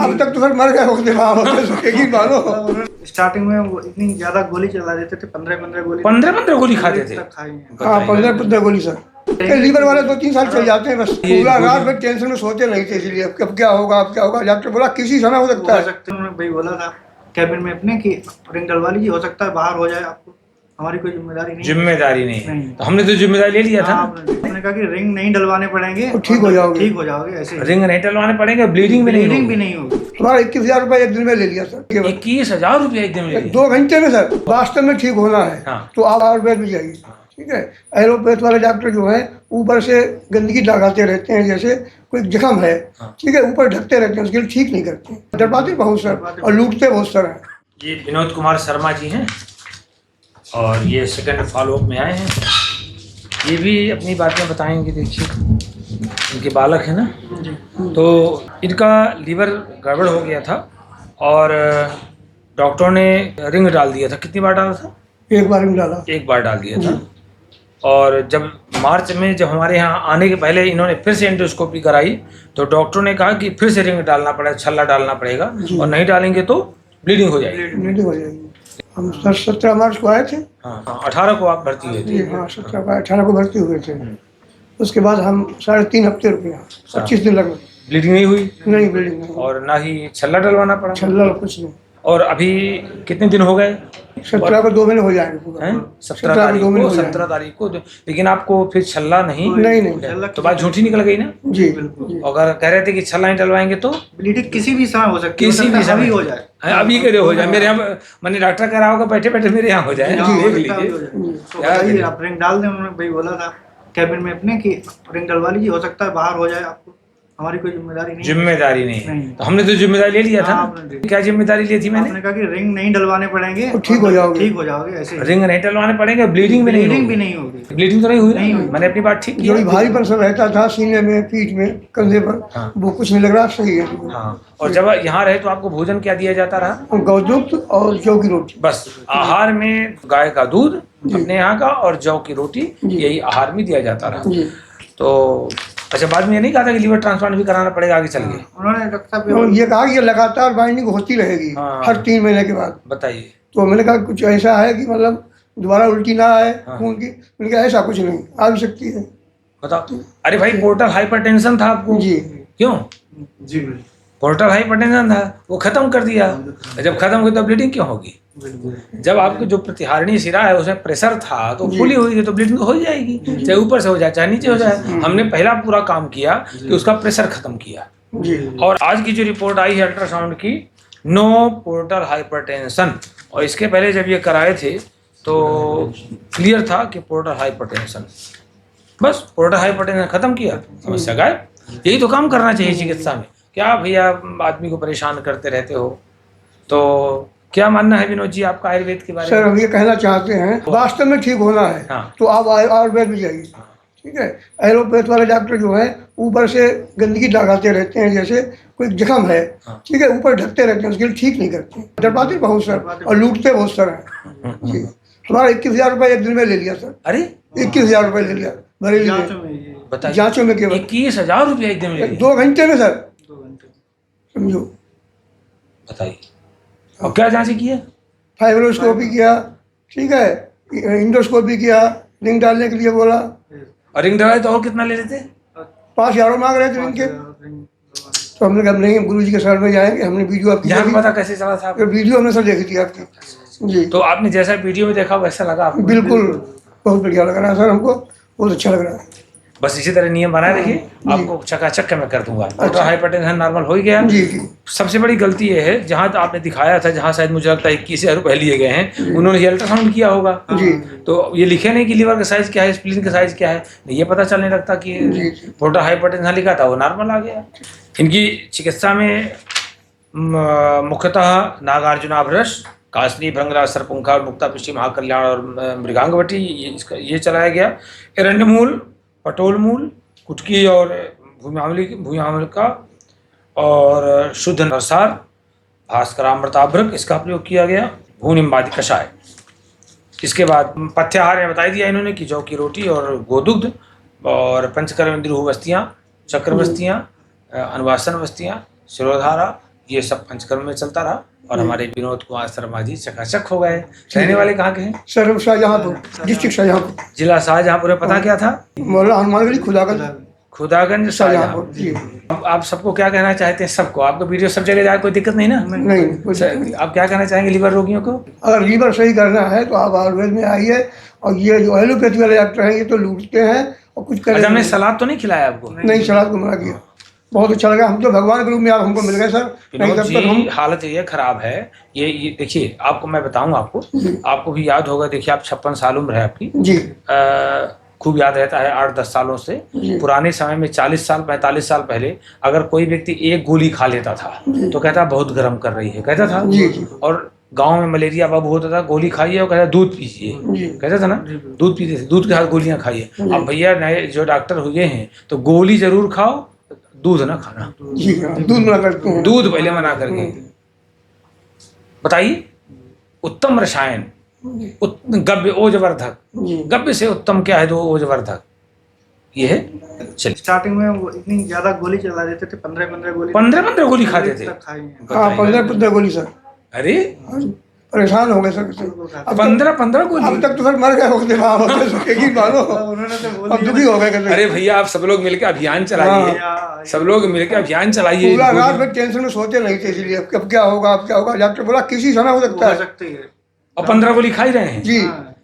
अब तक तो सर मर गए होते वहाँ मानो। स्टार्टिंग में वो इतनी ज्यादा गोली चला देते थे, 15-15 गोली 15-15 गोली खाते थे। हाँ 15-15 गोली सर। लीवर वाले 2-3 साल चल जाते हैं बस। पूरा रात भर टेंशन में सोते नहीं थे, इसलिए अब क्या होगा अब क्या होगा। डॉक्टर बोला किसी समय हो सकता है। उन्होंने भाई बोला था कैबिन में अपने कि रिंग डलवा लीजिए, हो सकता है बाहर हो जाए, आपको हमारी कोई जिम्मेदारी नहीं। जिम्मेदारी नहीं। तो हमने तो जिम्मेदारी ले लिया था। आपने कहा कि रिंग नहीं डलवाने पड़ेंगे, ठीक हो जाओगे, ठीक हो जाओगे। ऐसे रिंग नहीं डलवाने पड़ेंगे, ब्लीडिंग भी नहीं होगी। हमारा 21,000 रुपये एक दिन में ले लिया सर। 21,000 रुपये एक दिन में 2 घंटे में सर। वास्तव में ठीक होना है तो आप आयुर्वेद में जाइए, ठीक है। एलोपैथ वाले डॉक्टर जो है ऊपर से गंदगी लगाते रहते हैं, जैसे कोई जख्म है, ठीक है, ऊपर ढकते रहते हैं, उसके लिए ठीक नहीं करते, डरवाते बहुत सर और लूटते बहुत सर हैं। ये विनोद कुमार शर्मा जी हैं और ये सेकंड फॉलोअप में आए हैं। ये भी अपनी बातें बताएंगे। देखिए इनके बालक है ना, तो इनका लीवर गड़बड़ हो गया था और डॉक्टरों ने रिंग डाल दिया था। कितनी बार डाला था? एक बार रिंग डाला, एक बार डाल दिया था। और जब मार्च में जब हमारे यहाँ आने के पहले इन्होंने फिर से एंडोस्कोपी कराई तो डॉक्टरों ने कहा कि फिर से रिंग डालना पड़ेगा, छल्ला डालना पड़ेगा और नहीं डालेंगे तो ब्लीडिंग हो जाएगी। हम सर 17 मार्च को आए थे। हाँ 18 को आप भर्ती हुए थे। हाँ 18 को भर्ती हुए थे। उसके बाद हम 3.5 हफ्ते रुके, 25 दिन लगे। ब्लीडिंग नहीं हुई? नहीं ब्लीडिंग नहीं। और ना ही छल्ला डलवाना पड़ा? छल्ला कुछ नहीं। और अभी कितने दिन हो गए? 17 को 2 महीने हो जाएंगे पूरा। 17 तारीख को। लेकिन आपको फिर छल्ला नहीं तो बात झूठी निकल गई ना जी। अगर कह रहे थे कि छल्ला नहीं डलवाएंगे तो ब्लीडिंग किसी भी समय हो सकती है, किसी भी समय हो जाए। अभी के हो जाए। मेरे यहाँ मैंने डॉक्टर कह रहा होगा बैठे बैठे मेरे यहाँ हो जाए। देख लीजिए आप रिंग डाल दें। उन्होंने भाई बोला था कैबिन में अपने कि रिंग डलवा लीजिए, हो सकता है बाहर हो जाए, आपको हमारी कोई जिम्मेदारी नहीं। तो हमने तो जिम्मेदारी ले लिया था। क्या जिम्मेदारी ली थी मैंने? आपने कहा कि रिंग नहीं डलवाने पड़ेंगे, ठीक हो जाओगे। ऐसे रिंग नहीं डलवाने पड़ेंगे, ब्लीडिंग भी नहीं होगी। ब्लीडिंग तो नहीं हुई ना? मैंने अपनी बात ठीक की। जो भारी परेशान रहता था सीने में, पीठ में, कंधे पर, वो कुछ नहीं लग रहा, सही है। और जब यहाँ रहे तो आपको भोजन क्या दिया जाता रहा? गौदुग्ध और जौ की रोटी। बस आहार में गाय का दूध अपने यहाँ का और जौ की रोटी, यही आहार में दिया जाता रहा। तो अच्छा, बाद में ये नहीं कहा था कि लीवर ट्रांसप्लांट भी कराना पड़ेगा आगे चल के? उन्होंने ये कहा कि ये लगातार बाइंडिंग होती रहेगी हर 3 महीने के बाद। बताइए। तो मैंने कहा कुछ ऐसा है कि मतलब दोबारा उल्टी ना आए खून की? मैंने कहा ऐसा कुछ नहीं, आ भी सकती है। बताओ। अरे भाई पोर्टल हाइपरटेंशन था आपको जी। क्यों? जी पोर्टल हाइपरटेंशन था, वो खत्म कर दिया। जब खत्म हुई तो ब्लीडिंग क्यों होगी? जब आपकी जो प्रतिहारणी शिरा है उसमें प्रेशर था तो फुली हुई तो ब्लीडिंग हो जाएगी, चाहे ऊपर से हो जाए चाहे नीचे हो जाए। हमने पहला पूरा काम किया कि उसका प्रेशर खत्म किया। और आज की जो रिपोर्ट आई है अल्ट्रासाउंड की, नो पोर्टल हाइपरटेंशन। और इसके पहले जब ये कराए थे तो क्लियर था कि पोर्टल हाइपरटेंशन। बस पोर्टल हाइपरटेंशन खत्म किया, समस्या गायब। यही तो काम करना चाहिए चिकित्सा में। क्या भैया आदमी को परेशान करते रहते हो? तो क्या मानना है विनोद जी आपका आयुर्वेद के बारे में? सर हम ये कहना चाहते हैं वास्तव में ठीक होना है तो आप आयुर्वेद में जाइए, ठीक है। एलोपैथ वाले डॉक्टर जो है ऊपर से गंदगी लगाते रहते हैं, जैसे कोई जख्म है, ठीक है, ऊपर ढकते रहते हैं, उसके लिए ठीक नहीं करते, डरवाते बहुत सर और लूटते बहुत सर हैं। जी। हमारा 21,000 रुपये एक दिन में ले लिया सर। अरे 21,000 रुपये ले लिया बरेली में। बताइए, जांचों में केवल 21,000 रुपये एक दिन में? 2 घंटे में सर, समझो। बताइए। और क्या जांच की है? फाइब्रोस्कोपी किया, ठीक है, इंडोस्कोपी किया, रिंग डालने के लिए बोला। और रिंग डाले तो और कितना ले लेते? 5,000 मांग रहे थे रिंग के। तो हमने कहा नहीं, गुरु जी के शरण में जाएंगे। हमने वीडियो आपकी यहाँ पता कैसे चला था? वीडियो हमने सर देखी थी आपकी। जी। तो आपने जैसा वीडियो में देखा वैसा लगा आपको? बिल्कुल, बहुत बढ़िया लग रहा है सर, हमको बहुत अच्छा लग रहा है। बस इसी तरह नियम बनाए रखिए, आपको चकाचक मैं कर दूंगा। पोर्टल हाइपरटेंशन नॉर्मल हो ही गया। जी। सबसे बड़ी गलती ये है, जहाँ आपने दिखाया था, जहाँ शायद मुझे लगता है 21,000 रुपये लिए गए हैं, उन्होंने ये अल्ट्रासाउंड किया होगा जी। तो ये लिखे नहीं कि लीवर का साइज क्या है, स्प्लीन का साइज क्या है, ये पता चलने लगता कि पोर्टल हाइपरटेंशन लिखा था, वो नॉर्मल आ गया। इनकी चिकित्सा में मुख्यतः नागार्जुनाभ्रश, कासनी, भृंगराज, सरपुंखा, मुक्ता पृष्ठी, महाकल्याण और मृगांगवटी ये चलाया गया। एरंडमूल, पटोलमूल, कुटकी और भूमिहामलिका और शुद्ध नरसार, भास्करामृताभ्रक इसका प्रयोग किया गया। भूनिम्बादि कषाय। इसके बाद पथ्याहार में बता दिया इन्होंने कि जौ की रोटी और गोदुग्ध और पंचकर्म इंद्रिय वस्तियाँ, चक्र वस्तियाँ, अनुवासन वस्तियाँ, शिरोधारा, ये सब पंचकर्म में चलता रहा और हमारे विनोद कुमार शर्मा जी चकाचक हो गए। रहने वाले कहाँ के हैं? सर शाहजहाँपुर, डिस्ट्रिक्ट शाहजहाँपुर, जिला शाहजहाँपुर। पता क्या था? मोहल्ला हनुमानगढ़ी, खुदागंज शाहजहाँपुर। जी। अब आप सबको क्या कहना चाहते हैं? सबको आपका वीडियो सब जगह जाए, कोई दिक्कत नहीं ना? नहीं। आप क्या कहना चाहेंगे लीवर रोगियों को? अगर लीवर सही करना है तो आप आयुर्वेद में आइए। और ये जो एलोपैथी वाले डॉक्टर हैं ये तो लूटते हैं और कुछ करें। हमने सलाद तो नहीं खिलाया आपको? नहीं, सलाद को मना किया। बहुत अच्छा लगा, हम तो भगवान के रूप में आप हमको मिल गए सर। नहीं तब तक हम हालत ये खराब है। ये देखिए, आपको मैं बताऊं, आपको भी याद होगा। देखिए, आप 56 साल उम्र है आपकी जी। खूब याद रहता है 8-10 सालों से। पुराने समय में 40 साल 45 साल पहले अगर कोई व्यक्ति एक गोली खा लेता था तो कहता बहुत गर्म कर रही है, कहता था। जी। और गांव में मलेरिया बाबू होता था, गोली खाइए और कहता दूध पीजिए, कहता था ना, दूध पीते थे, दूध के साथ गोलियां खाइए। अब भैया नए जो डॉक्टर हुए हैं तो गोली जरूर खाओ, दूध ना खाना। जी, दूध मना करते हैं, दूध पहले मना करके। बताइए, उत्तम रसायन, गव्य ओजवर्धक, गव्य से उत्तम क्या है? दो ओजवर्धक ये है। चलिए, स्टार्टिंग में वो इतनी ज्यादा गोली चला देते थे, 15 गोली 15 गोली खाते थे। हाँ, 15 गोली सर। अरे परेशान हो गए सर। 15 गोली। अब तक तो सर मर गए होते मानो। उन्होंने तो अब दुखी हो गए। अरे भैया, आप सब लोग मिलकर अभियान चलाइए, सब लोग मिलकर अभियान चलाइए। पूरा रात में टेंशन में सोते नहीं थे, इसलिए अब क्या होगा, अब क्या होगा। डॉक्टर बोला किसी समय हो सकता है। और 15 गोली खा ही रहे हैं जी।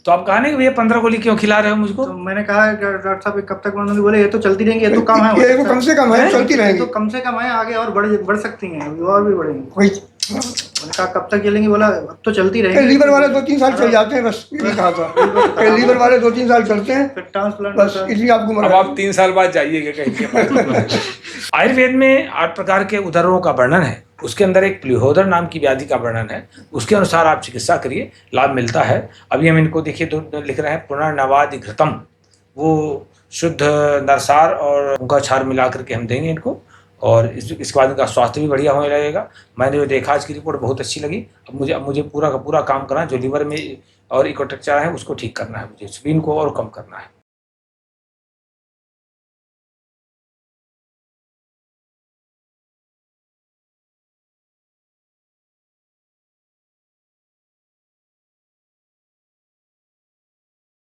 तो आप कहा नहीं कि भैया 15 गोली क्यों खिला रहे हो मुझको? तो मैंने कहा डॉक्टर साहब कब तक बंद होंगी? बोले ये तो चलती रहेंगी, ये तो कम है, ये तो कम से कम है, चलती रहेंगी। तो कम से कम है, आगे और बढ़ सकती हैं, और भी बढ़ेंगी। मैंने कहा कब तक चलेंगी? बोला अब तो चलती रहेगी। लीवर वाले 2-3 साल चल जाते हैं बस, यही कहा था। लीवर वाले 2-3 साल चलते हैं, फिर ट्रांसप्लांट बस इसलिए आपको। अब आप 3 साल बाद जाइएगा कहीं। आयुर्वेद में 8 प्रकार के उदर रोगों का वर्णन है। उसके अंदर एक प्लीहोदर नाम की व्याधि का वर्णन है। उसके अनुसार आप चिकित्सा करिए, लाभ मिलता है। अभी हम इनको देखिए तो लिख रहे हैं पुनर्नवादि घृतम, वो शुद्ध नरसार और उनका क्षार मिला करके हम देंगे इनको, और इसके बाद इनका स्वास्थ्य भी बढ़िया होने लगेगा। मैंने जो देखा, आज की रिपोर्ट बहुत अच्छी लगी। अब मुझे पूरा का पूरा काम करना है, जो लीवर में और इकोटेक्चर है उसको ठीक करना है, मुझे स्प्लीन को और कम करना है।